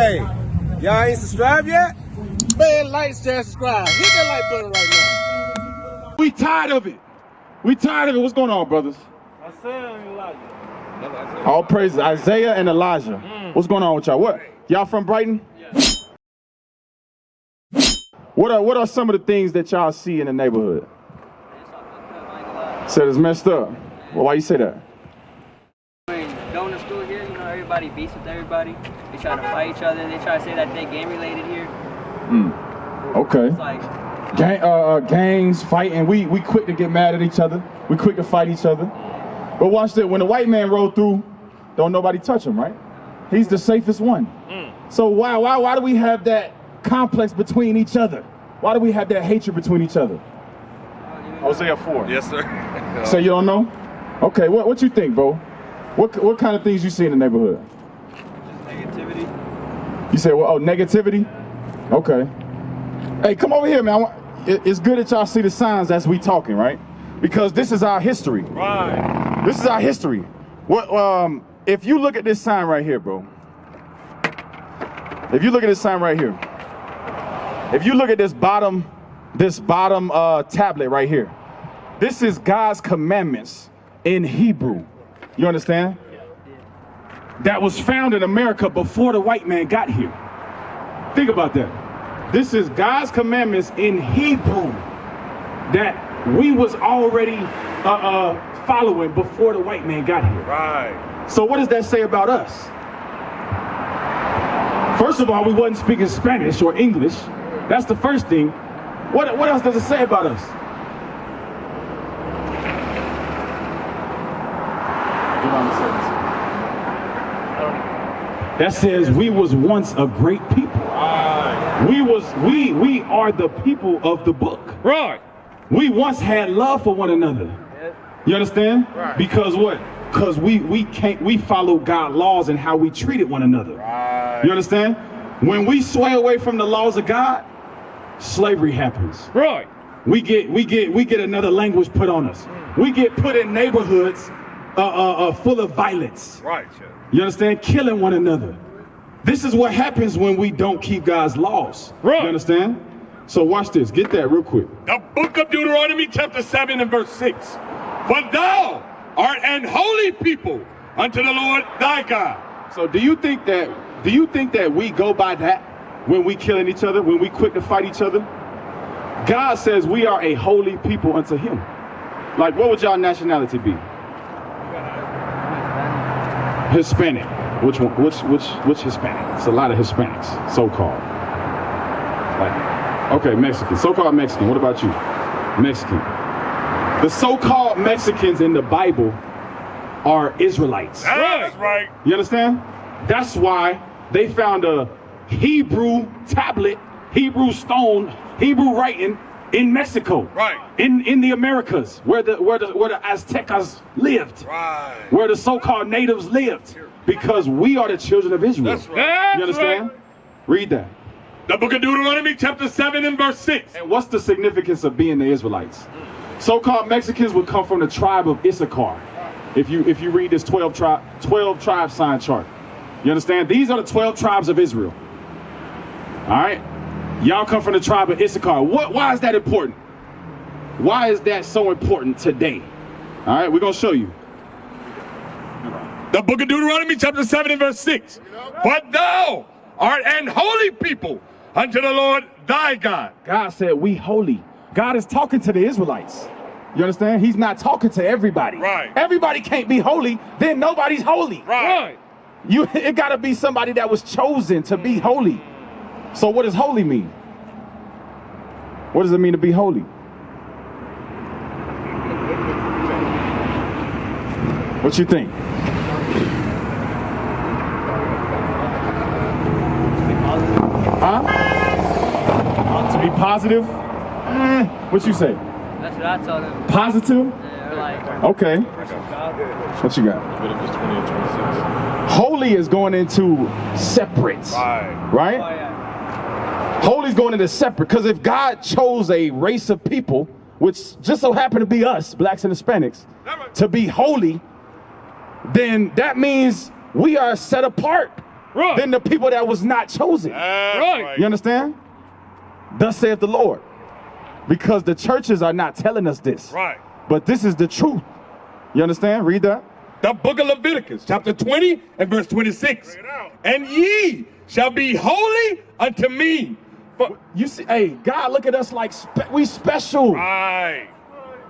Hey, y'all ain't subscribed yet? Man, like, share, subscribe. Hit that like button right now. We tired of it. We tired of it. What's going on, brothers? Isaiah and Elijah. All praise Isaiah and Elijah. What's going on with y'all? What? Y'all from Brighton? Yeah. What are some of the things that y'all see in the neighborhood? Said it's messed up. Well, why you say that? Going to school here, you know, everybody beats with everybody. They try to fight each other. They try to say that they gang related here. Okay. It's like Gangs, fighting. We quick to get mad at each other. We quick to fight each other. But watch this. When the white man rolled through, don't nobody touch him, right? He's the safest one. So why do we have that complex between each other? Why do we have that hatred between each other? Hosea 4. Yes, sir. So you don't know? Okay, what you think, bro? What kind of things you see in the neighborhood? just negativity. You say, well, oh, negativity? Okay. Hey, come over here, man. It's good that y'all see the signs as we talking, right? Because this is our history. Right. This is our history. What? If you look at this sign right here, bro. If you look at this sign right here. If you look at this bottom tablet right here. This is God's commandments in Hebrew. You understand? That was found in America before the white man got here. Think about that. This is God's commandments in Hebrew that we was already following before the white man got here. Right. So what does that say about us? First of all, we wasn't speaking Spanish or English. That's the first thing. What else does it say about us? That says we was once a great people. Right. We are the people of the book. Right. We once had love for one another. You understand? Right. Because what? Because we follow God's laws and how we treated one another. Right. You understand? When we sway away from the laws of God, slavery happens. Right. We get another language put on us. We get put in neighborhoods full of violence. Right. You understand? Killing one another. This is what happens when we don't keep God's laws. Right. You understand? So watch this. Get that real quick. The book of Deuteronomy chapter 7 and verse 6. For thou art an holy people unto the Lord thy God. So do you think that we go by that when we killing each other, when we quick to fight each other? God says we are a holy people unto him. Like, what would y'all nationality be? Hispanic. Which one? Which Hispanic? It's a lot of Hispanics, so-called. Like, okay, Mexican. So-called Mexican. What about you? Mexican. The so-called Mexicans in the Bible are Israelites. That's right. You understand? That's why they found a Hebrew tablet, Hebrew stone, Hebrew writing in Mexico. Right. In the Americas, where the Aztecas lived. Right. Where the so-called natives lived. Because we are the children of Israel. That's right. You understand? Right. Read that. The book of Deuteronomy chapter 7 and verse 6. And what's the significance of being the Israelites? So-called Mexicans would come from the tribe of Issachar. If you read this 12 tribe sign chart. You understand? These are the 12 tribes of Israel. All right? Y'all come from the tribe of Issachar. Why is that important? Why is that so important today? All right, we're going to show you. The book of Deuteronomy chapter 7 and verse 6. But thou art an holy people unto the Lord thy God. God said we holy. God is talking to the Israelites. You understand? He's not talking to everybody. Right. Everybody can't be holy, then nobody's holy. Right. It got to be somebody that was chosen to be holy. So what does holy mean? What does it mean to be holy? What you think? Huh? To be positive? What you say? That's what I told them. Positive? They're like, Okay. What you got? Leviticus 20 and 26. Holy is going into separate. Right? oh yeah. Holy's going into separate, because if God chose a race of people, which just so happen to be us, blacks and Hispanics, to be holy, then that means we are set apart Right. than the people that was not chosen. Right. You understand? Thus saith the Lord. Because the churches are not telling us this. Right. But this is the truth. You understand? Read that. The book of Leviticus, chapter 20 and verse 26. And ye shall be holy unto me. You see, hey, God look at us like we special. Right.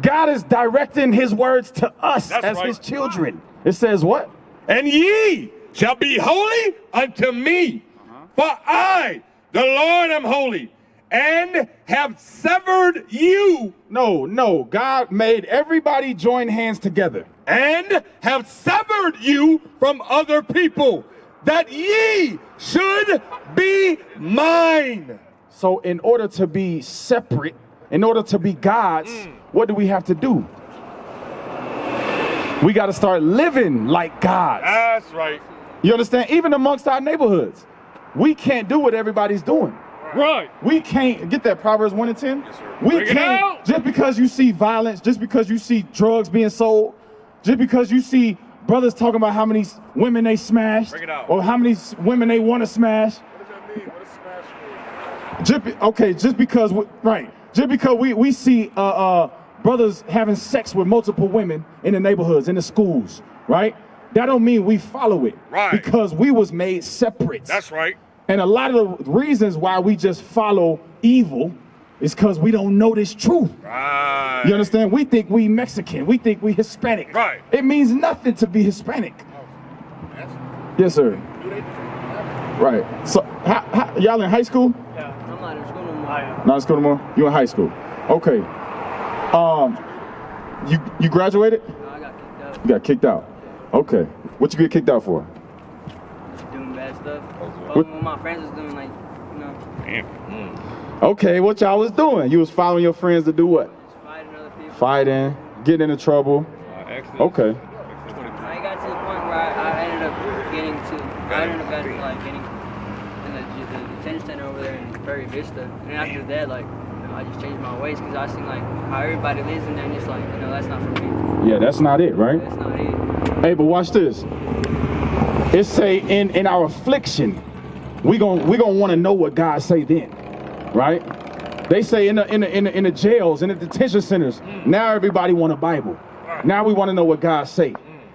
God is directing his words to us That's as right. his children. It says what? And ye shall be holy unto me. For I, the Lord, am holy, and have severed you. No. God made everybody join hands together. And have severed you from other people, that ye should be mine. So in order to be separate, in order to be God's, what do we have to do? We got to start living like God. That's right. You understand? Even amongst our neighborhoods, we can't do what everybody's doing. Right. We can't get that Proverbs 1 and 10. We Bring it can't, out. just because you see violence, just because you see drugs being sold, just because you see brothers talking about how many women they smashed, Bring it out. or how many women they want to smash. Just because we see brothers having sex with multiple women in the neighborhoods, in the schools, right? That don't mean we follow it. Right. Because we was made separate. That's right. And a lot of the reasons why we just follow evil is because we don't know this truth. Right. You understand? We think we Mexican. We think we Hispanic. Right. It means nothing to be Hispanic. Yes, sir. Right. So, y'all in high school? Yeah. I'm not in school no more. Not in school no more? You in high school. Okay. You graduated? No, I got kicked out. You got kicked out. Okay. What you get kicked out for? Doing bad stuff. What- What my friends was doing, like, you know, Okay, what y'all was doing? You was following your friends to do what? just fighting other people. Fighting, getting into trouble. Okay. I got to the point where I ended up getting in the detention center over there in Prairie Vista. And then after that, like, you know, I just changed my ways because I seen like how everybody lives in there, and it's like, you know, that's not for me. Yeah, that's not it, right? That's not it. Hey, but watch this. It say in our affliction, we gonna want to know what God say then, right? They say in the jails, in the detention centers, now everybody want a Bible. Now we want to know what God say.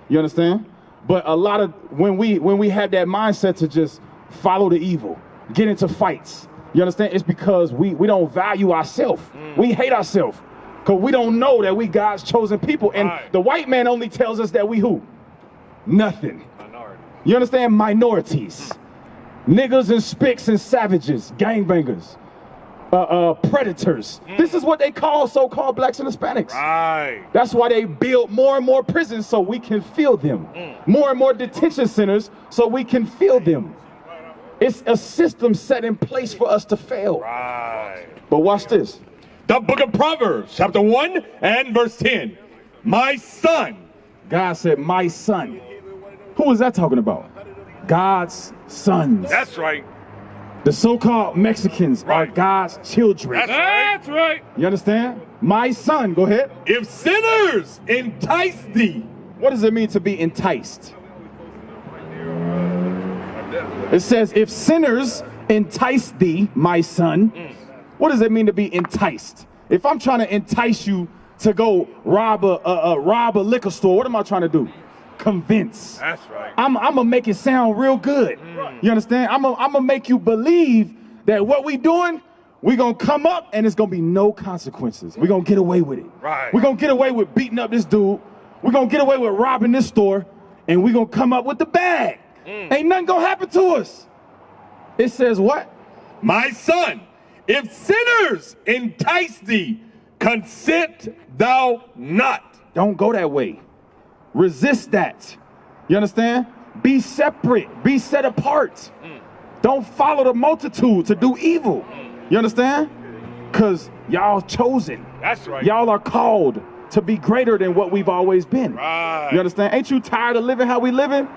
You understand? But a lot of when we have that mindset to just follow the evil, get into fights, you understand? It's because we don't value ourselves. We hate ourselves because we don't know that we God's chosen people. And the white man only tells us that we who? Nothing. You understand? Minorities. Niggas and spicks and savages, gangbangers, predators. This is what they call so-called blacks and Hispanics. Right. That's why they build more and more prisons so we can fill them. More and more detention centers so we can fill them. It's a system set in place for us to fail. Right. But watch this. The book of Proverbs, chapter 1 and verse 10. My son. God said, my son. Who is that talking about? God's sons. That's right. The so-called Mexicans are Right. God's children. That's right. You understand? My son, go ahead. If sinners entice thee. What does it mean to be enticed? It says, if sinners entice thee, my son, what does it mean to be enticed? If I'm trying to entice you to go rob a liquor store, what am I trying to do? Convince. That's right. I'm gonna make it sound real good. You understand? I'm gonna make you believe that what we doing, we gonna come up and it's gonna be no consequences. We gonna get away with it. Right. We gonna get away with beating up this dude. We gonna get away with robbing this store, and we gonna come up with the bag. Ain't nothing gonna happen to us. It says what? My son, if sinners entice thee, consent thou not. Don't go that way. Resist that. You understand? Be separate. Be set apart. Don't follow the multitude to do evil. You understand? Because y'all chosen. That's right. Y'all are called to be greater than what we've always been. Right. You understand? Ain't you tired of living how we living?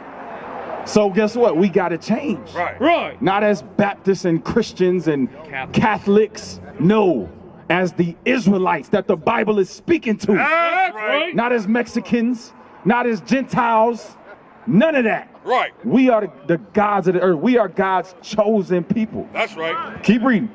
So guess what? We got to change. Right. Right. Not as Baptists and Christians and Catholics. No. As the Israelites that the Bible is speaking to. That's right. Not as Mexicans. Not as Gentiles. None of that. Right. We are the gods of the earth. We are God's chosen people. That's right. Keep reading.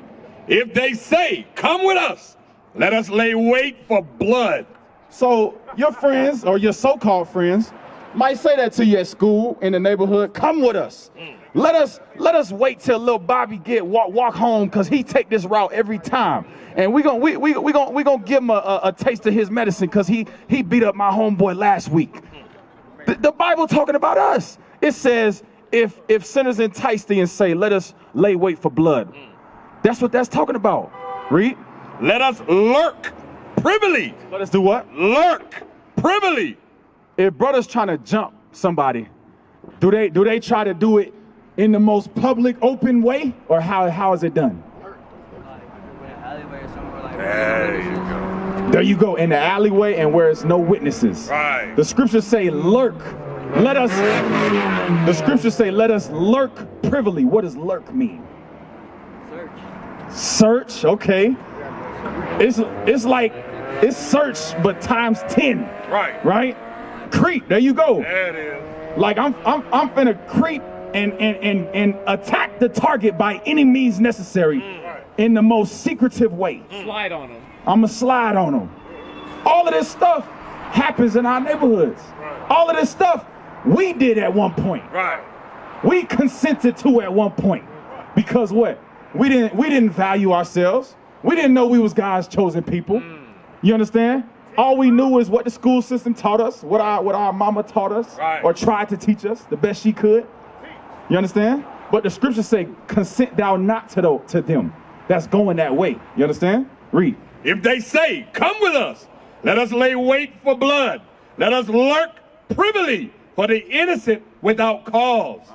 If they say, come with us, let us lay wait for blood. So your friends or your so-called friends might say that to you at school, in the neighborhood. Come with us. Let us wait till little Bobby walk home, because he take this route every time. And we gonna give him a taste of his medicine, because he beat up my homeboy last week. The Bible talking about us. It says, if sinners entice thee and say, let us lay wait for blood. That's what that's talking about. Read. Let us lurk privily. Let us do what? Lurk privily. If brothers trying to jump somebody, do they try to do it in the most public, open way, or how is it done? There you go, in the alleyway and where there's no witnesses. Right. The scriptures say lurk. The scriptures say let us lurk privily. What does lurk mean? Search, okay. It's like it's search but times 10. Right. Right? Creep, there you go. There it is. Like I'm finna creep and attack the target by any means necessary in the most secretive way. Slide on them. I'ma slide on them. All of this stuff happens in our neighborhoods. All of this stuff we did at one point. Right. We consented to at one point. Because what? We didn't value ourselves. We didn't know we was God's chosen people. You understand? All we knew is what the school system taught us, what our mama taught us, or tried to teach us the best she could. You understand? But the scriptures say, consent thou not to them. That's going that way. You understand? Read. If they say, come with us, let us lay wait for blood. Let us lurk privily for the innocent without cause.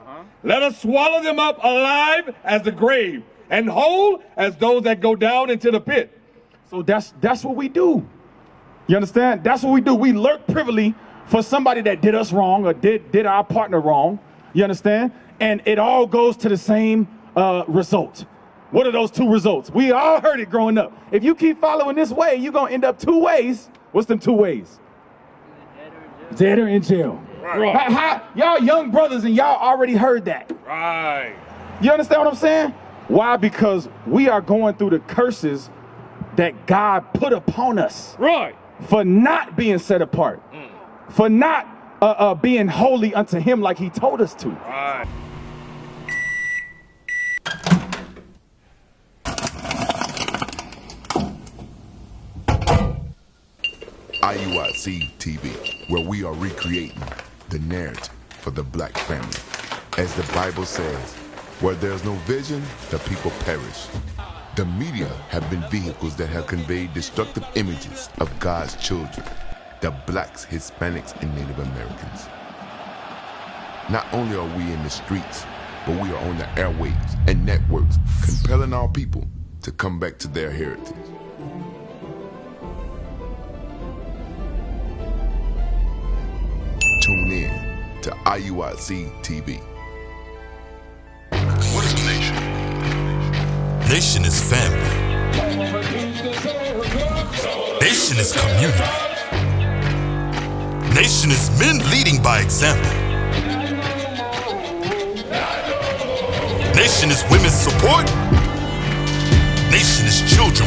Let us swallow them up alive as the grave, and whole as those that go down into the pit. So that's what we do. You understand? That's what we do. We lurk privily for somebody that did us wrong or did our partner wrong. You understand? And it all goes to the same result. What are those two results? We all heard it growing up. If you keep following this way, you're going to end up two ways. What's them two ways? Dead or in jail. Right. Y'all young brothers and y'all already heard that. Right. You understand what I'm saying? Why? Because we are going through the curses that God put upon us. Right. For not being set apart. For not being holy unto him like he told us to. Right. IUIC TV, where we are recreating the narrative for the black family. As the Bible says, where there's no vision, the people perish. The media have been vehicles that have conveyed destructive images of God's children, the blacks, Hispanics, and Native Americans. Not only are we in the streets, but we are on the airwaves and networks, compelling our people to come back to their heritage. Tune in to IUIC TV. What is a nation? Nation is family. Nation is community. Nation is men leading by example. Nation is women's support. Nation is children